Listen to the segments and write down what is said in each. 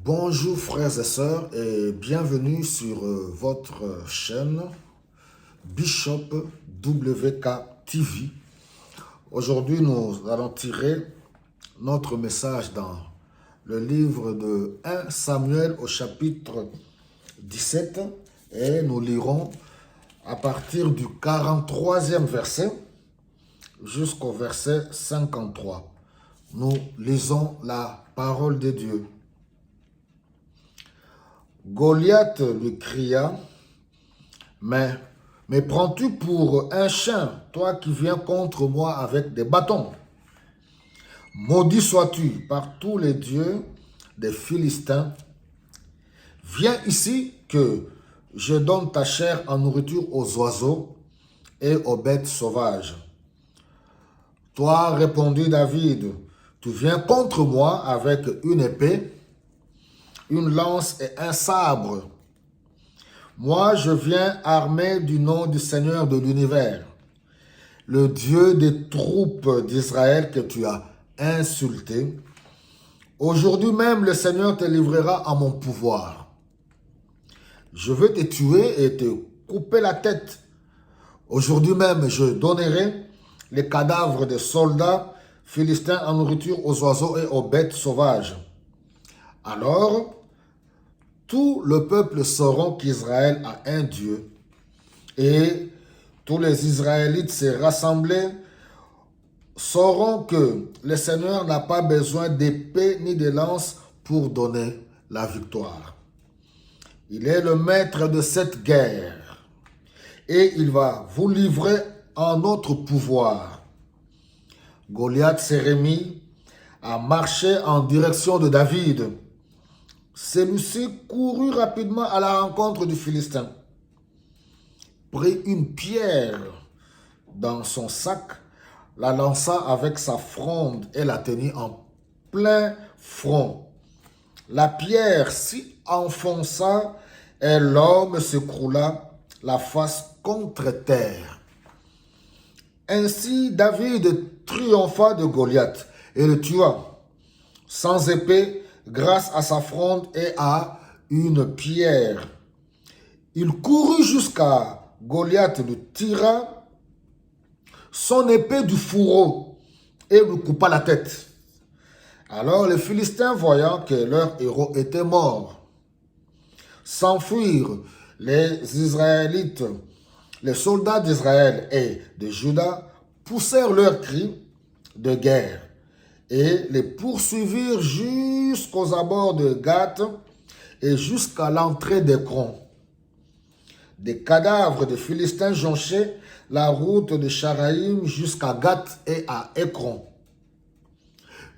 Bonjour frères et sœurs et bienvenue sur votre chaîne Bishop WK TV. Aujourd'hui, nous allons tirer notre message dans le livre de 1 Samuel au chapitre 17 et nous lirons à partir du 43e verset jusqu'au verset 53. Nous lisons la parole de Dieu. Goliath lui cria, mais prends-tu pour un chien, toi qui viens contre moi avec des bâtons? Maudit sois-tu par tous les dieux des Philistins. Viens ici que je donne ta chair en nourriture aux oiseaux et aux bêtes sauvages. Toi, répondit David, tu viens contre moi avec une épée, une lance et un sabre. Moi, je viens armé du nom du Seigneur de l'univers, le Dieu des troupes d'Israël que tu as insulté. Aujourd'hui même, le Seigneur te livrera à mon pouvoir. Je veux te tuer et te couper la tête. Aujourd'hui même, je donnerai les cadavres des soldats philistins en nourriture aux oiseaux et aux bêtes sauvages. Alors, tout le peuple sauront qu'Israël a un Dieu, et tous les Israélites se rassemblés sauront que le Seigneur n'a pas besoin d'épée ni de lance pour donner la victoire. Il est le maître de cette guerre, et il va vous livrer en notre pouvoir. Goliath s'est remis à marcher en direction de David. Celui-ci courut rapidement à la rencontre du Philistin, prit une pierre dans son sac, la lança avec sa fronde et la tenit en plein front. La pierre s'y enfonça et l'homme s'écroula la face contre terre. Ainsi David triompha de Goliath et le tua sans épée, grâce à sa fronde et à une pierre. Il courut jusqu'à Goliath, le tira son épée du fourreau et lui coupa la tête. Alors les Philistins, voyant que leur héros était mort, s'enfuirent. Les Israélites, les soldats d'Israël et de Juda poussèrent leurs cris de guerre et les poursuivirent jusqu'aux abords de Gath et jusqu'à l'entrée d'Écron. Des cadavres de Philistins jonchaient la route de Charaïm jusqu'à Gath et à Écron.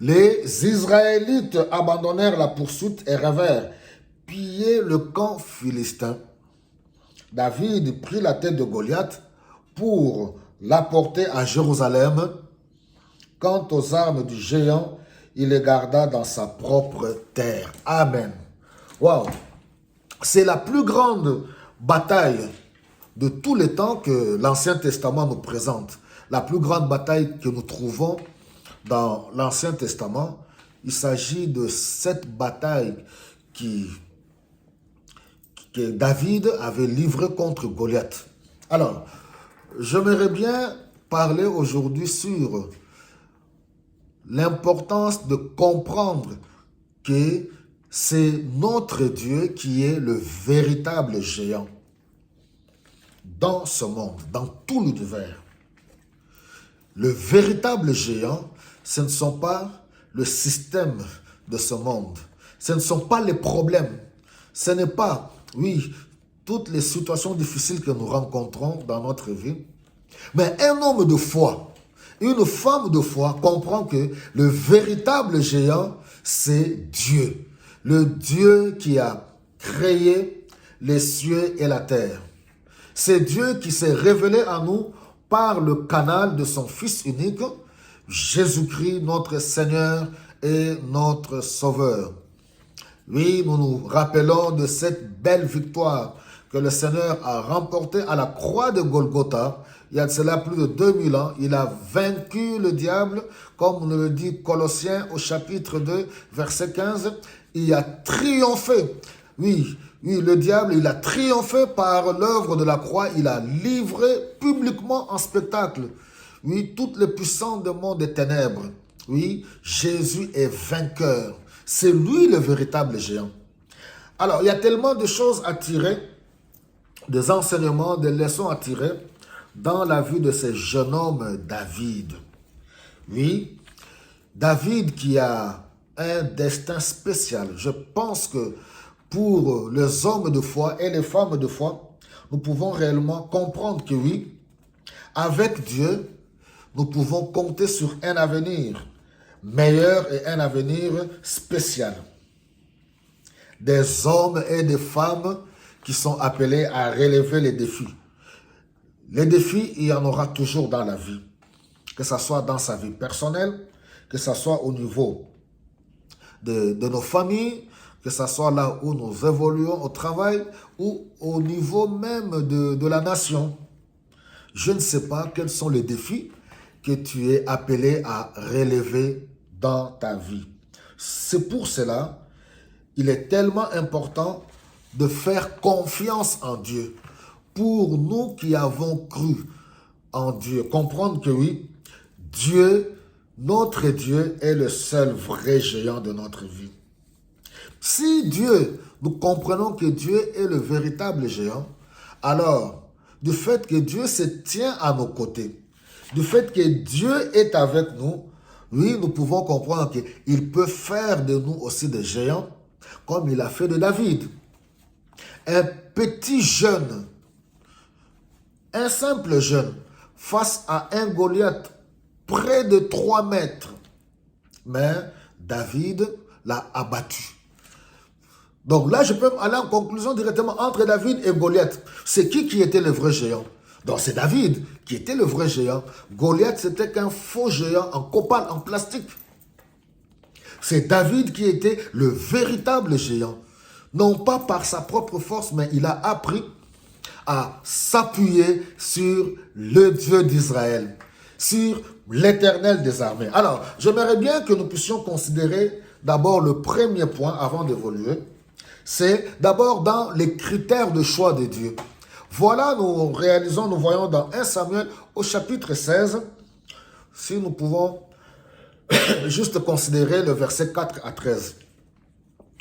Les Israélites abandonnèrent la poursuite et revèrent piller le camp philistin. David prit la tête de Goliath pour l'apporter à Jérusalem. Quant aux armes du géant, il les garda dans sa propre terre. Amen. Wow. C'est la plus grande bataille de tous les temps que l'Ancien Testament nous présente. La plus grande bataille que nous trouvons dans l'Ancien Testament, il s'agit de cette bataille que David avait livrée contre Goliath. Alors, j'aimerais bien parler aujourd'hui sur l'importance de comprendre que c'est notre Dieu qui est le véritable géant dans ce monde, dans tout l'univers. Le véritable géant, ce ne sont pas le système de ce monde. Ce ne sont pas les problèmes. Ce n'est pas, oui, toutes les situations difficiles que nous rencontrons dans notre vie. Mais un homme de foi, une femme de foi comprend que le véritable géant, c'est Dieu. Le Dieu qui a créé les cieux et la terre. C'est Dieu qui s'est révélé à nous par le canal de son Fils unique, Jésus-Christ, notre Seigneur et notre Sauveur. Oui, nous nous rappelons de cette belle victoire que le Seigneur a remportée à la croix de Golgotha. Il y a de cela plus de 2000 ans. Il a vaincu le diable, comme nous le dit Colossiens au chapitre 2, verset 15. il a triomphé. Oui, oui, le diable, il a triomphé par l'œuvre de la croix. Il a livré publiquement en spectacle. Oui, toutes les puissances du monde des ténèbres. Oui, Jésus est vainqueur. C'est lui le véritable géant. Alors, il y a tellement de choses à tirer, des enseignements, des leçons à tirer dans la vie de ce jeune homme David. Oui, David qui a un destin spécial. Je pense que pour les hommes de foi et les femmes de foi, nous pouvons réellement comprendre que oui, avec Dieu, nous pouvons compter sur un avenir meilleur et un avenir spécial. Des hommes et des femmes qui sont appelés à relever les défis. Les défis, il y en aura toujours dans la vie. Que ce soit dans sa vie personnelle, que ce soit au niveau de nos familles, que ce soit là où nous évoluons au travail ou au niveau même de la nation. Je ne sais pas quels sont les défis que tu es appelé à relever dans ta vie. C'est pour cela il est tellement important de faire confiance en Dieu. Pour nous qui avons cru en Dieu, comprendre que oui, Dieu, notre Dieu, est le seul vrai géant de notre vie. Si Dieu, nous comprenons que Dieu est le véritable géant, alors, du fait que Dieu se tient à nos côtés, du fait que Dieu est avec nous, oui, nous pouvons comprendre qu'il peut faire de nous aussi des géants, comme il a fait de David. Un petit jeune, un simple jeune, face à un Goliath près de 3 mètres. Mais David l'a abattu. Donc là, je peux aller en conclusion directement entre David et Goliath. C'est qui était le vrai géant? Donc c'est David qui était le vrai géant. Goliath, c'était qu'un faux géant en copal, en plastique. C'est David qui était le véritable géant. Non pas par sa propre force, mais il a appris à s'appuyer sur le Dieu d'Israël, sur l'Éternel des armées. Alors, j'aimerais bien que nous puissions considérer d'abord le premier point avant d'évoluer. C'est d'abord dans les critères de choix de Dieu. Voilà, nous voyons dans 1 Samuel au chapitre 16, si nous pouvons juste considérer le verset 4 à 13.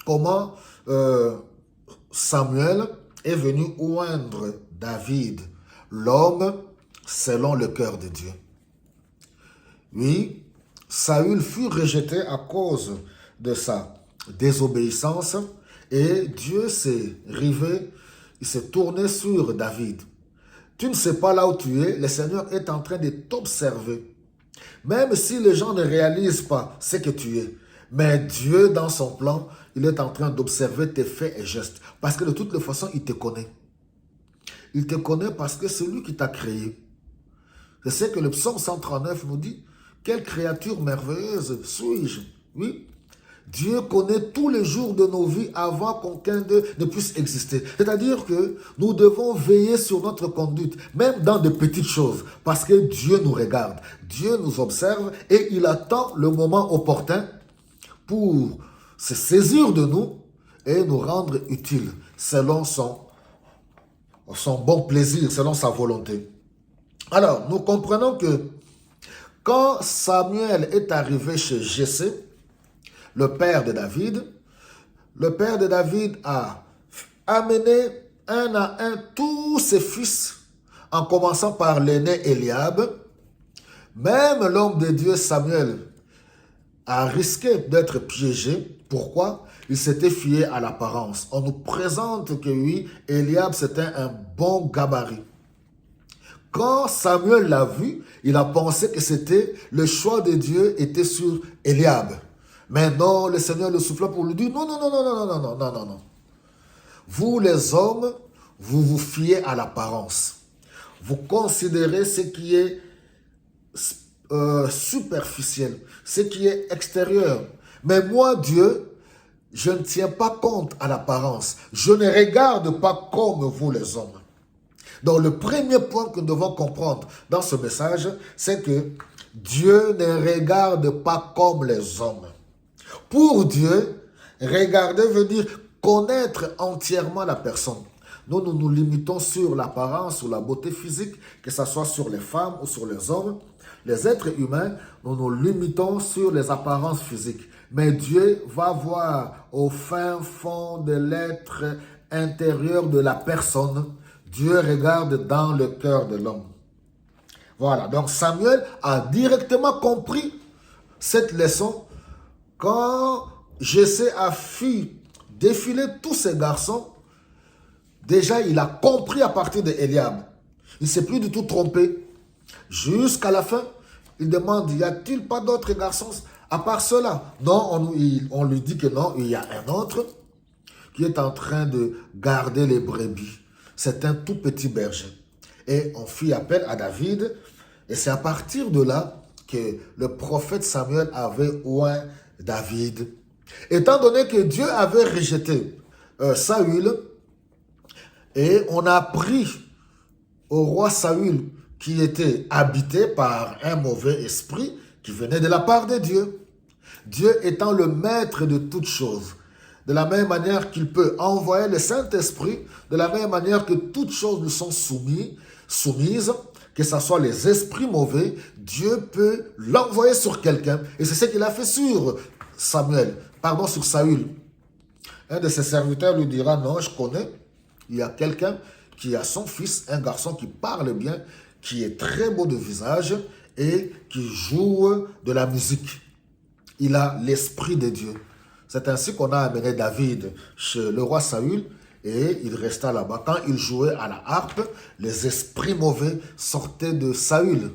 Comment Samuel est venu oindre David, l'homme selon le cœur de Dieu. Oui, Saül fut rejeté à cause de sa désobéissance et Dieu s'est rivé, il s'est tourné sur David. Tu ne sais pas là où tu es, le Seigneur est en train de t'observer. Même si les gens ne réalisent pas ce que tu es. Mais Dieu, dans son plan, il est en train d'observer tes faits et gestes. Parce que de toutes les façons, il te connaît. Il te connaît parce que c'est lui qui t'a créé. C'est ce que le psaume 139 nous dit. Quelle créature merveilleuse suis-je? Oui. Dieu connaît tous les jours de nos vies avant qu'aucun d'eux ne puisse exister. C'est-à-dire que nous devons veiller sur notre conduite, même dans de petites choses, parce que Dieu nous regarde, Dieu nous observe et il attend le moment opportun pour se saisir de nous et nous rendre utiles selon son bon plaisir, selon sa volonté. Alors, nous comprenons que quand Samuel est arrivé chez Jessé, le père de David a amené un à un tous ses fils, en commençant par l'aîné Eliab. Même l'homme de Dieu Samuel a risqué d'être piégé. Pourquoi? Il s'était fié à l'apparence. On nous présente que oui, Eliab c'était un bon gabarit. Quand Samuel l'a vu, il a pensé que c'était le choix de Dieu était sur Eliab. Mais non, le Seigneur le souffla pour lui dire, non, non, non, non, non, non, non, non, non, non. Vous les hommes, vous vous fiez à l'apparence. Vous considérez ce qui est superficiel, ce qui est extérieur. Mais moi, Dieu, je ne tiens pas compte à l'apparence. Je ne regarde pas comme vous les hommes. Donc le premier point que nous devons comprendre dans ce message, c'est que Dieu ne regarde pas comme les hommes. Pour Dieu, Regarder veut dire connaître entièrement la personne. Nous nous limitons sur l'apparence ou la beauté physique, que ce soit sur les femmes ou sur les hommes. Les êtres humains, nous nous limitons sur les apparences physiques. Mais Dieu va voir au fin fond de l'être intérieur de la personne. Dieu regarde dans le cœur de l'homme. Voilà, donc Samuel a directement compris cette leçon quand Jessé a vu défiler tous ces garçons. Déjà, il a compris à partir de Eliab. Il ne s'est plus du tout trompé. Jusqu'à la fin, il demande, y a-t-il pas d'autres garçons à part cela? Non, on lui dit que non, il y a un autre qui est en train de garder les brebis. C'est un tout petit berger. Et on fit appel à David. Et c'est à partir de là que le prophète Samuel avait oint David. Étant donné que Dieu avait rejeté Saül, et on a pris au roi Saül qui était habité par un mauvais esprit qui venait de la part de Dieu. Dieu étant le maître de toutes choses. De la même manière qu'il peut envoyer le Saint-Esprit, de la même manière que toutes choses nous sont soumises, que ce soit les esprits mauvais, Dieu peut l'envoyer sur quelqu'un. Et c'est ce qu'il a fait sur sur Saül. Un de ses serviteurs lui dira, non, je connais. Il y a quelqu'un qui a son fils, un garçon qui parle bien, qui est très beau de visage et qui joue de la musique. Il a l'esprit de Dieu. C'est ainsi qu'on a amené David chez le roi Saül et il resta là-bas. Quand il jouait à la harpe, les esprits mauvais sortaient de Saül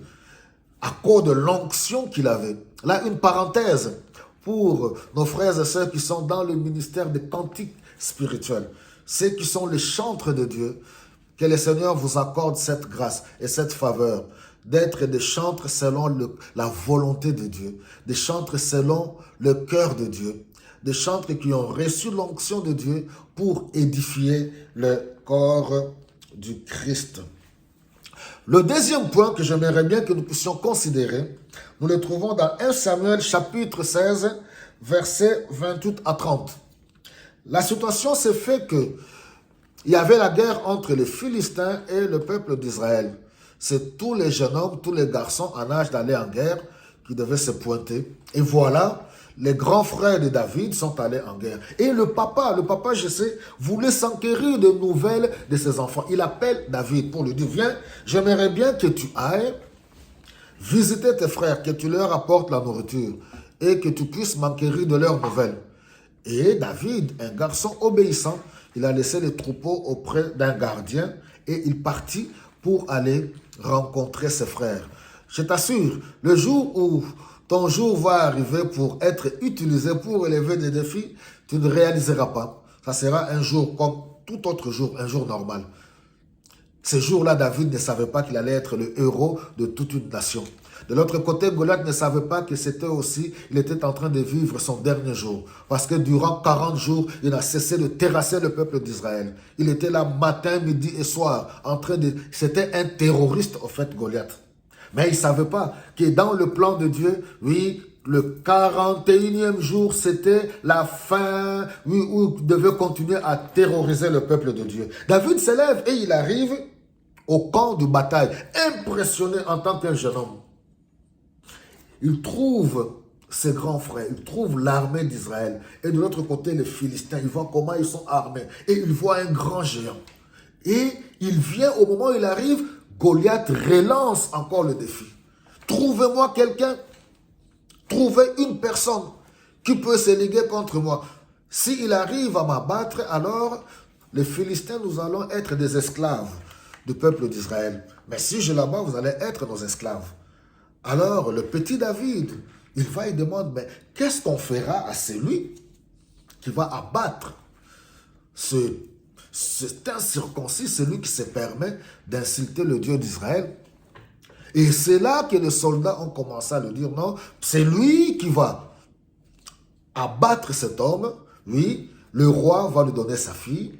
à cause de l'onction qu'il avait. Là, une parenthèse pour nos frères et sœurs qui sont dans le ministère des cantiques spirituels. Ceux qui sont les chantres de Dieu, que le Seigneur vous accorde cette grâce et cette faveur d'être des chantres selon la volonté de Dieu, des chantres selon le cœur de Dieu, des chantres qui ont reçu l'onction de Dieu pour édifier le corps du Christ. Le deuxième point que j'aimerais bien que nous puissions considérer, nous le trouvons dans 1 Samuel chapitre 16, versets 28 à 30. La situation s'est fait que il y avait la guerre entre les Philistins et le peuple d'Israël. C'est tous les jeunes hommes, tous les garçons en âge d'aller en guerre qui devaient se pointer. Et voilà, les grands frères de David sont allés en guerre. Et le papa, je sais, voulait s'enquérir de nouvelles de ses enfants. Il appelle David pour lui dire, viens, j'aimerais bien que tu ailles visiter tes frères, que tu leur apportes la nourriture et que tu puisses m'enquérir de leurs nouvelles. Et David, un garçon obéissant, il a laissé les troupeaux auprès d'un gardien et il partit pour aller rencontrer ses frères. Je t'assure, le jour où ton jour va arriver pour être utilisé pour relever des défis, tu ne réaliseras pas. Ça sera un jour comme tout autre jour, un jour normal. Ce jour-là, David ne savait pas qu'il allait être le héros de toute une nation. De l'autre côté, Goliath ne savait pas que c'était aussi, il était en train de vivre son dernier jour. Parce que durant 40 jours, il a cessé de terrasser le peuple d'Israël. Il était là matin, midi et soir, en train de... C'était un terroriste, au fait, Goliath. Mais il ne savait pas que dans le plan de Dieu, oui, le 41e jour, c'était la fin, oui, où il devait continuer à terroriser le peuple de Dieu. David se lève et il arrive au camp de bataille, impressionné en tant qu'un jeune homme. Il trouve ses grands frères, il trouve l'armée d'Israël. Et de l'autre côté, les Philistins, il voit comment ils sont armés. Et il voit un grand géant. Et il vient, au moment où il arrive, Goliath relance encore le défi. Trouvez-moi quelqu'un, trouvez une personne qui peut se liguer contre moi. S'il arrive à m'abattre, alors les Philistins, nous allons être des esclaves du peuple d'Israël. Mais si je l'abats, vous allez être nos esclaves. Alors, le petit David, il va et demande, mais qu'est-ce qu'on fera à celui qui va abattre cet incirconcis, celui qui se permet d'insulter le Dieu d'Israël? Et c'est là que les soldats ont commencé à lui dire, non, c'est lui qui va abattre cet homme. Oui, le roi va lui donner sa fille,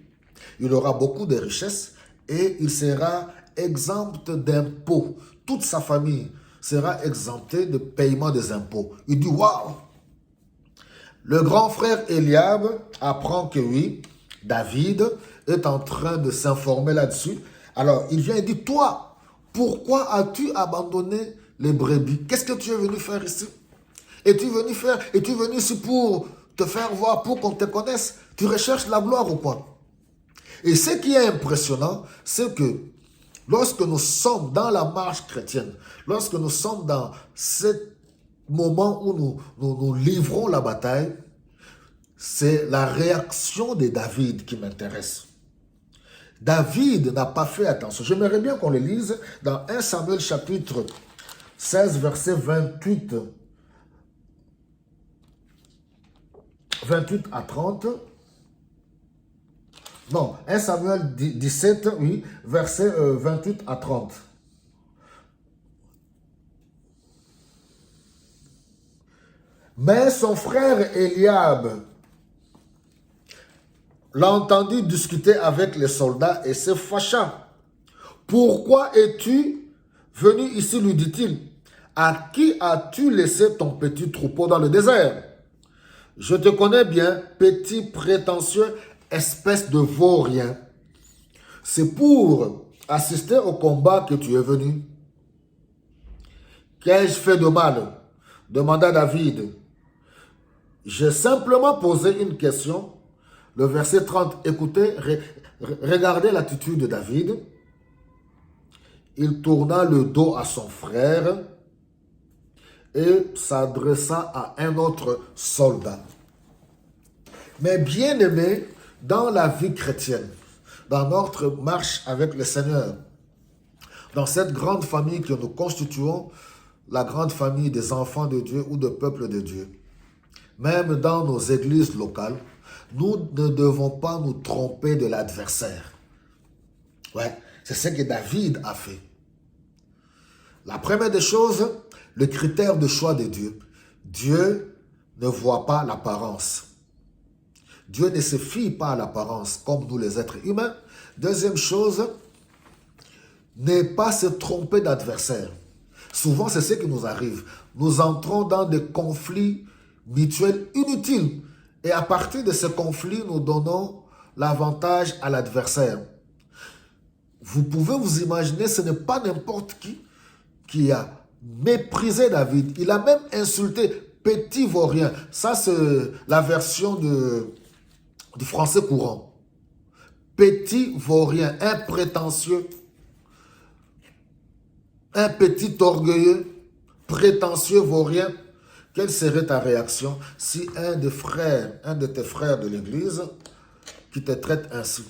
il aura beaucoup de richesses et il sera exempt d'impôts. Toute sa famille sera exempté de paiement des impôts. Il dit, waouh! Le grand frère Eliab apprend que oui, David est en train de s'informer là-dessus. Alors, il vient et dit, toi, pourquoi as-tu abandonné les brebis? Qu'est-ce que tu es venu faire ici? Es-tu venu ici pour te faire voir, pour qu'on te connaisse? Tu recherches la gloire ou quoi? Et ce qui est impressionnant, c'est que lorsque nous sommes dans la marche chrétienne, lorsque nous sommes dans ce moment où nous livrons la bataille, c'est la réaction de David qui m'intéresse. David n'a pas fait attention. J'aimerais bien qu'on le lise dans 1 Samuel chapitre 16, verset 28 à 30. Non, 1 Samuel 17, oui, verset 28 à 30. Mais son frère Eliab l'a entendu discuter avec les soldats et se fâcha. Pourquoi es-tu venu ici, lui dit-il? À qui as-tu laissé ton petit troupeau dans le désert? Je te connais bien, petit prétentieux, espèce de vaurien. C'est pour assister au combat que tu es venu. Qu'ai-je fait de mal? Demanda David. J'ai simplement posé une question. Le verset 30, écoutez, regardez l'attitude de David. Il tourna le dos à son frère et s'adressa à un autre soldat. Mais bien aimé, dans la vie chrétienne, dans notre marche avec le Seigneur, dans cette grande famille que nous constituons, la grande famille des enfants de Dieu ou de peuple de Dieu, même dans nos églises locales, nous ne devons pas nous tromper de l'adversaire. Ouais, c'est ce que David a fait. La première des choses, le critère de choix de Dieu. Dieu ne voit pas l'apparence. Dieu ne se fie pas à l'apparence comme nous les êtres humains. Deuxième chose, ne pas se tromper d'adversaire. Souvent, c'est ce qui nous arrive. Nous entrons dans des conflits mutuels inutiles. Et à partir de ce conflit, nous donnons l'avantage à l'adversaire. Vous pouvez vous imaginer, ce n'est pas n'importe qui a méprisé David. Il a même insulté petit vaurien. Ça, c'est la version du français courant. Petit vaurien, un prétentieux, un petit orgueilleux, prétentieux vaurien. Quelle serait ta réaction si un de tes frères de l'église qui te traite ainsi?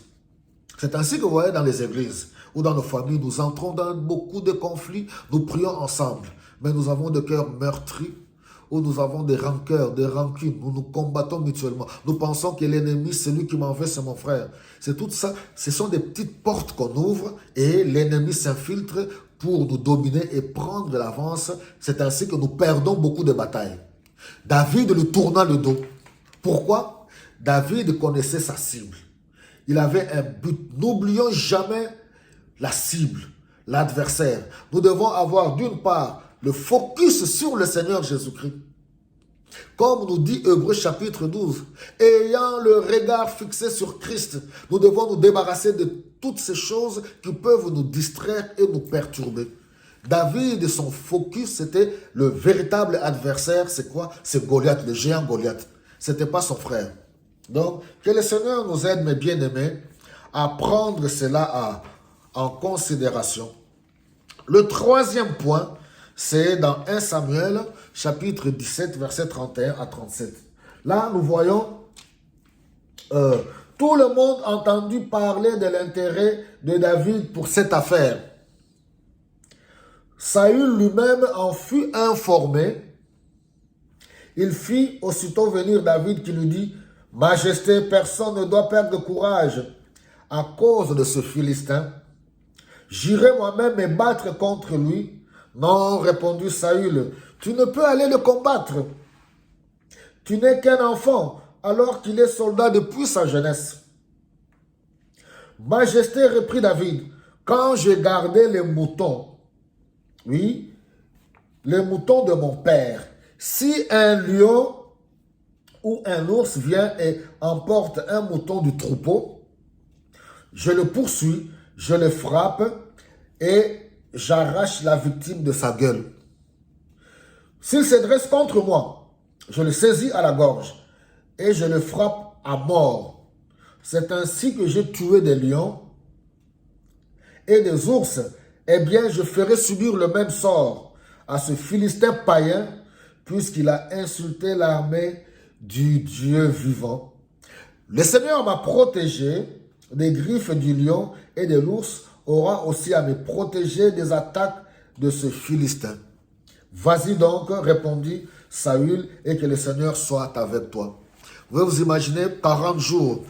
C'est ainsi que vous voyez dans les églises ou dans nos familles, nous entrons dans beaucoup de conflits, nous prions ensemble, mais nous avons des cœurs meurtris, où nous avons des rancœurs, des rancunes, où nous combattons mutuellement. Nous pensons que l'ennemi, celui qui m'en veut, c'est mon frère. C'est tout ça, ce sont des petites portes qu'on ouvre et l'ennemi s'infiltre pour nous dominer et prendre de l'avance. C'est ainsi que nous perdons beaucoup de batailles. David lui tourna le dos. Pourquoi? David connaissait sa cible. Il avait un but. N'oublions jamais la cible, l'adversaire. Nous devons avoir d'une part le focus sur le Seigneur Jésus-Christ. Comme nous dit Hébreux chapitre 12, ayant le regard fixé sur Christ, nous devons nous débarrasser de toutes ces choses qui peuvent nous distraire et nous perturber. David, son focus, c'était le véritable adversaire. C'est quoi? C'est Goliath, le géant Goliath. Ce n'était pas son frère. Donc, que le Seigneur nous aide, mes bien-aimés, à prendre cela en considération. Le troisième point, c'est dans 1 Samuel, chapitre 17, verset 31 à 37. Là, nous voyons tout le monde a entendu parler de l'intérêt de David pour cette affaire. Saül lui-même en fut informé. Il fit aussitôt venir David qui lui dit, « Majesté, personne ne doit perdre courage à cause de ce Philistin. J'irai moi-même me battre contre lui. » Non, répondit Saül, tu ne peux aller le combattre. Tu n'es qu'un enfant, alors qu'il est soldat depuis sa jeunesse. Majesté, reprit David, quand j'ai gardé les moutons, oui, les moutons de mon père, si un lion où un ours vient et emporte un mouton du troupeau, je le poursuis, je le frappe et j'arrache la victime de sa gueule. S'il se dresse contre moi, je le saisis à la gorge et je le frappe à mort. C'est ainsi que j'ai tué des lions et des ours. Eh bien, je ferai subir le même sort à ce Philistin païen, puisqu'il a insulté l'armée du Dieu vivant. Le Seigneur m'a protégé des griffes du lion et de l'ours, aura aussi à me protéger des attaques de ce Philistin. Vas-y donc, répondit Saül, et que le Seigneur soit avec toi. Vous vous imaginez, 40 jours,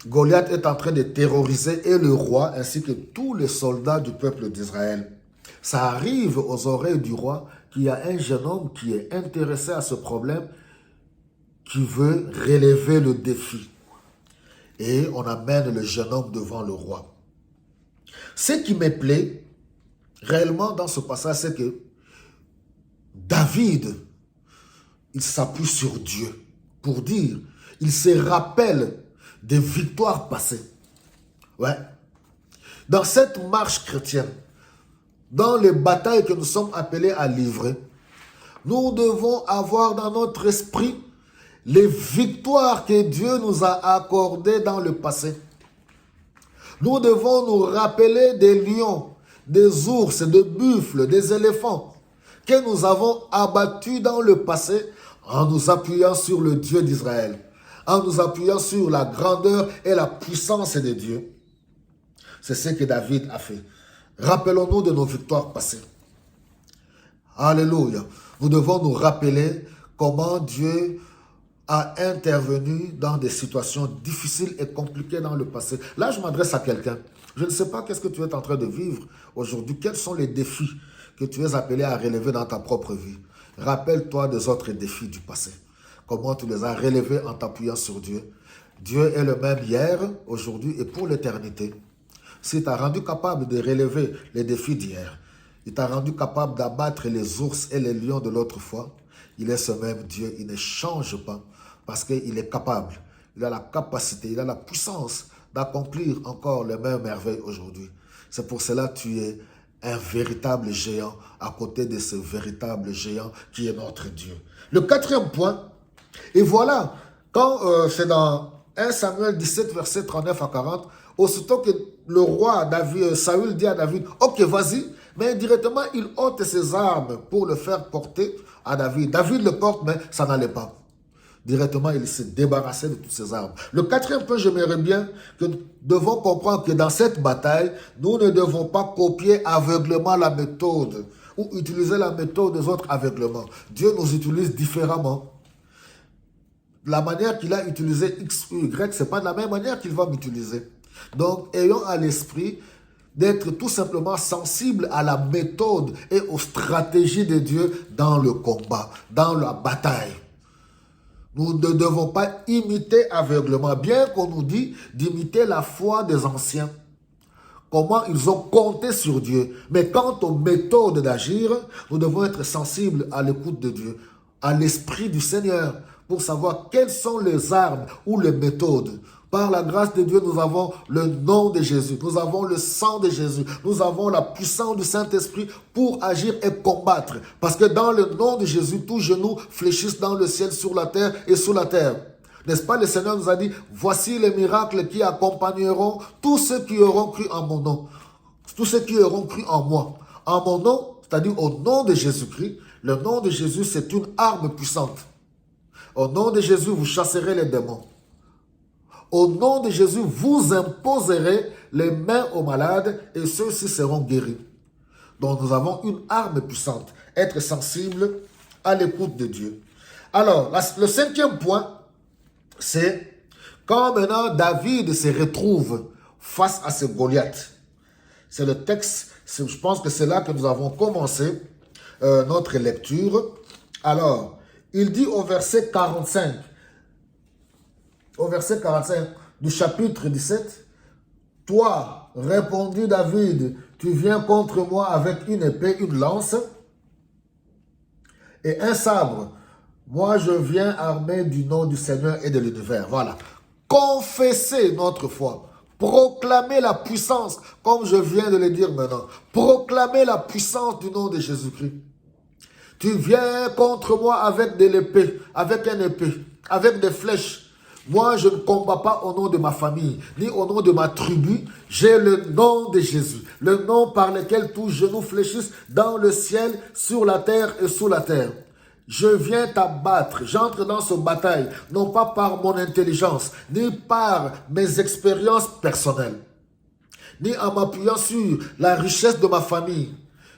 Goliath est en train de terroriser et le roi ainsi que tous les soldats du peuple d'Israël. Ça arrive aux oreilles du roi qu'il y a un jeune homme qui est intéressé à ce problème, qui veut relever le défi. Et on amène le jeune homme devant le roi. Ce qui me plaît réellement dans ce passage, c'est que David, il s'appuie sur Dieu pour dire, il se rappelle des victoires passées. Ouais. Dans cette marche chrétienne, dans les batailles que nous sommes appelés à livrer, nous devons avoir dans notre esprit les victoires que Dieu nous a accordées dans le passé. Nous devons nous rappeler des lions, des ours, des buffles, des éléphants que nous avons abattus dans le passé en nous appuyant sur le Dieu d'Israël, en nous appuyant sur la grandeur et la puissance de Dieu. C'est ce que David a fait. Rappelons-nous de nos victoires passées. Alléluia. Nous devons nous rappeler comment Dieu a intervenu dans des situations difficiles et compliquées dans le passé. Là, je m'adresse à quelqu'un. Je ne sais pas qu'est-ce que tu es en train de vivre aujourd'hui. Quels sont les défis que tu es appelé à relever dans ta propre vie? Rappelle-toi des autres défis du passé. Comment tu les as relevés en t'appuyant sur Dieu. Dieu est le même hier, aujourd'hui et pour l'éternité. S'il t'a rendu capable de relever les défis d'hier, il t'a rendu capable d'abattre les ours et les lions de l'autre fois, il est ce même Dieu, il ne change pas parce qu'il est capable. Il a la capacité, il a la puissance d'accomplir encore les mêmes merveilles aujourd'hui. C'est pour cela que tu es un véritable géant à côté de ce véritable géant qui est notre Dieu. Le quatrième point, et voilà, quand c'est dans 1 Samuel 17, verset 39 à 40, aussitôt que le roi David, Saül dit à David, ok, vas-y, mais directement il ôte ses armes pour le faire porter à David. David le porte, mais ça n'allait pas. Directement, il s'est débarrassé de toutes ses armes. Le quatrième point, j'aimerais bien que nous devons comprendre que dans cette bataille, nous ne devons pas copier aveuglément la méthode ou utiliser la méthode des autres aveuglément. Dieu nous utilise différemment. La manière qu'il a utilisé X ou Y, ce n'est pas de la même manière qu'il va m'utiliser. Donc, ayons à l'esprit d'être tout simplement sensible à la méthode et aux stratégies de Dieu dans le combat, dans la bataille. Nous ne devons pas imiter aveuglement, bien qu'on nous dit d'imiter la foi des anciens. Comment ils ont compté sur Dieu. Mais quant aux méthodes d'agir, nous devons être sensibles à l'écoute de Dieu, à l'esprit du Seigneur, pour savoir quelles sont les armes ou les méthodes. Par la grâce de Dieu, nous avons le nom de Jésus, nous avons le sang de Jésus, nous avons la puissance du Saint-Esprit pour agir et combattre. Parce que dans le nom de Jésus, tous genoux fléchissent dans le ciel, sur la terre et sous la terre. N'est-ce pas, le Seigneur nous a dit, voici les miracles qui accompagneront tous ceux qui auront cru en mon nom. Tous ceux qui auront cru en moi. En mon nom, c'est-à-dire au nom de Jésus-Christ. Le nom de Jésus, c'est une arme puissante. Au nom de Jésus, vous chasserez les démons. Au nom de Jésus, vous imposerez les mains aux malades et ceux-ci seront guéris. Donc nous avons une arme puissante. Être sensible à l'écoute de Dieu. Alors, le cinquième point, c'est quand maintenant David se retrouve face à ce Goliath. C'est le texte, je pense que c'est là que nous avons commencé notre lecture. Alors, il dit au verset 45, du chapitre 17, « Toi, répondit David, tu viens contre moi avec une épée, une lance et un sabre. Moi, je viens armé du nom du Seigneur et de l'univers. Voilà. Confessez notre foi. Proclamez la puissance, comme je viens de le dire maintenant. Proclamez la puissance du nom de Jésus-Christ. Tu viens contre moi avec de l'épée, avec un épée, avec des flèches. Moi, je ne combats pas au nom de ma famille, ni au nom de ma tribu. J'ai le nom de Jésus, le nom par lequel tous genoux fléchissent dans le ciel, sur la terre et sous la terre. Je viens t'abattre, j'entre dans cette bataille, non pas par mon intelligence, ni par mes expériences personnelles, ni en m'appuyant sur la richesse de ma famille,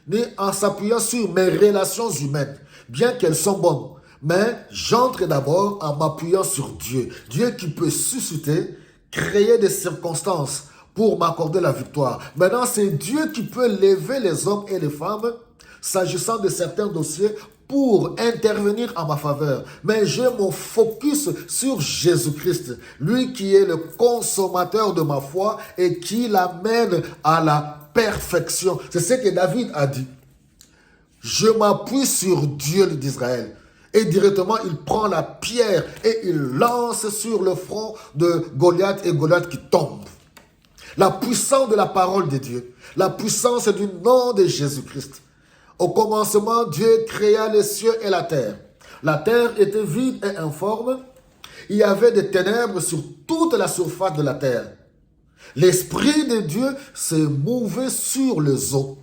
ni en s'appuyant sur mes relations humaines, bien qu'elles sont bonnes. Mais j'entre d'abord en m'appuyant sur Dieu. Dieu qui peut susciter, créer des circonstances pour m'accorder la victoire. Maintenant, c'est Dieu qui peut lever les hommes et les femmes, s'agissant de certains dossiers, pour intervenir en ma faveur. Mais j'ai mon focus sur Jésus-Christ, lui qui est le consommateur de ma foi et qui l'amène à la perfection. C'est ce que David a dit. Je m'appuie sur Dieu d'Israël. Et directement, il prend la pierre et il lance sur le front de Goliath et Goliath qui tombe. La puissance de la parole de Dieu. La puissance du nom de Jésus-Christ. Au commencement, Dieu créa les cieux et la terre. La terre était vide et informe. Il y avait des ténèbres sur toute la surface de la terre. L'Esprit de Dieu se mouvait sur les eaux.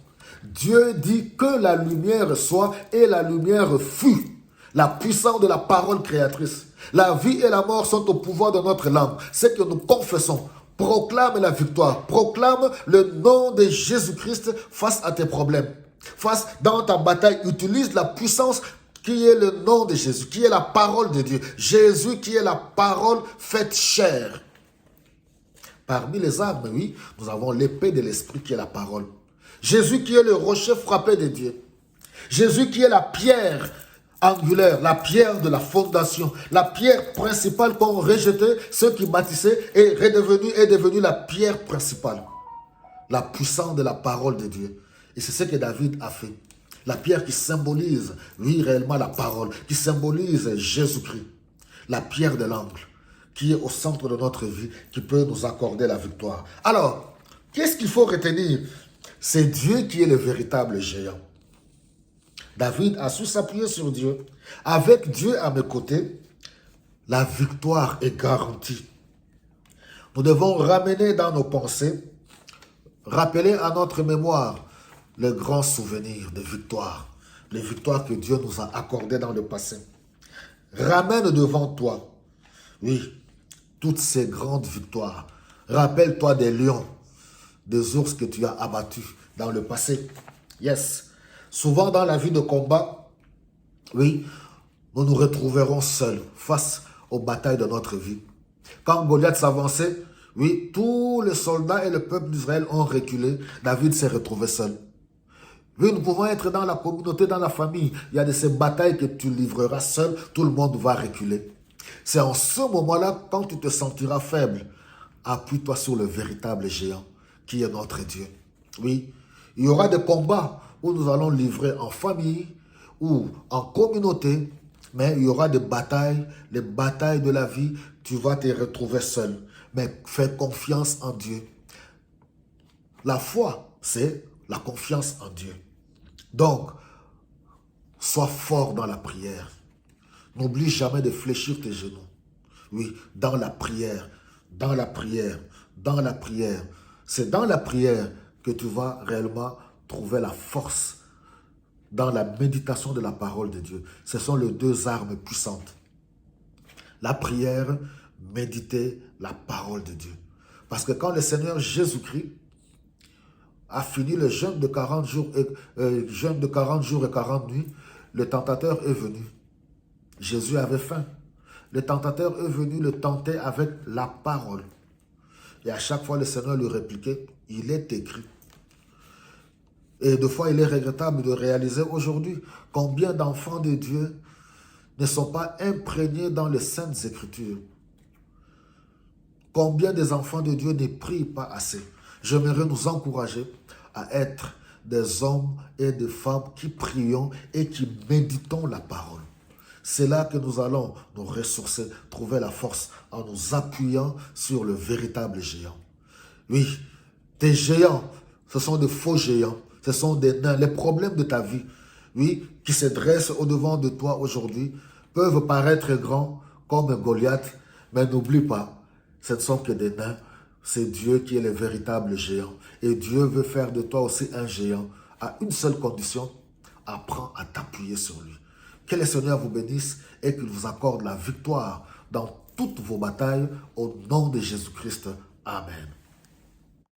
Dieu dit que la lumière soit et la lumière fut. La puissance de la parole créatrice. La vie et la mort sont au pouvoir de notre langue. C'est que nous confessons. Proclame la victoire. Proclame le nom de Jésus-Christ face à tes problèmes. Face dans ta bataille, utilise la puissance qui est le nom de Jésus, qui est la parole de Dieu. Jésus qui est la parole faite chair. Parmi les armes, oui, nous avons l'épée de l'esprit qui est la parole. Jésus qui est le rocher frappé de Dieu. Jésus qui est la pierre angulaire, la pierre de la fondation, la pierre principale qu'ont rejeté ceux qui bâtissaient est devenue la pierre principale. La puissance de la parole de Dieu. Et c'est ce que David a fait. La pierre qui symbolise, oui, réellement la parole, qui symbolise Jésus-Christ. La pierre de l'angle, qui est au centre de notre vie, qui peut nous accorder la victoire. Alors, qu'est-ce qu'il faut retenir? C'est Dieu qui est le véritable géant. David a su s'appuyer sur Dieu. Avec Dieu à mes côtés, la victoire est garantie. Nous devons ramener dans nos pensées, rappeler à notre mémoire le grand souvenir de victoire, les victoires que Dieu nous a accordées dans le passé. Ramène devant toi, oui, toutes ces grandes victoires. Rappelle-toi des lions, des ours que tu as abattus dans le passé. Yes. Souvent dans la vie de combat, oui, nous nous retrouverons seuls face aux batailles de notre vie. Quand Goliath s'avançait, oui, tous les soldats et le peuple d'Israël ont reculé. David s'est retrouvé seul. Oui, nous pouvons être dans la communauté, dans la famille. Il y a de ces batailles que tu livreras seul, tout le monde va reculer. C'est en ce moment-là, quand tu te sentiras faible, appuie-toi sur le véritable géant, qui est notre Dieu. Oui, il y aura des combats où nous allons livrer en famille ou en communauté, mais il y aura des batailles, les batailles de la vie, tu vas te retrouver seul. Mais fais confiance en Dieu. La foi, c'est la confiance en Dieu. Donc, sois fort dans la prière. N'oublie jamais de fléchir tes genoux. Oui, dans la prière, dans la prière, dans la prière. C'est dans la prière que tu vas réellement trouver la force dans la méditation de la parole de Dieu. Ce sont les deux armes puissantes. La prière, méditer la parole de Dieu. Parce que quand le Seigneur Jésus-Christ a fini le jeûne de 40 jours et 40 nuits, le tentateur est venu. Jésus avait faim. Le tentateur est venu le tenter avec la parole. Et à chaque fois, le Seigneur lui répliquait, il est écrit. Et des fois, il est regrettable de réaliser aujourd'hui combien d'enfants de Dieu ne sont pas imprégnés dans les Saintes Écritures. Combien des enfants de Dieu ne prient pas assez. J'aimerais nous encourager à être des hommes et des femmes qui prions et qui méditons la parole. C'est là que nous allons nous ressourcer, trouver la force en nous appuyant sur le véritable géant. Oui, tes géants, ce sont de faux géants, ce sont des nains. Les problèmes de ta vie, oui, qui se dressent au-devant de toi aujourd'hui, peuvent paraître grands comme Goliath, mais n'oublie pas, ce ne sont que des nains. C'est Dieu qui est le véritable géant. Et Dieu veut faire de toi aussi un géant, à une seule condition: apprends à t'appuyer sur lui. Que le Seigneur vous bénisse et qu'il vous accorde la victoire dans toutes vos batailles au nom de Jésus-Christ. Amen.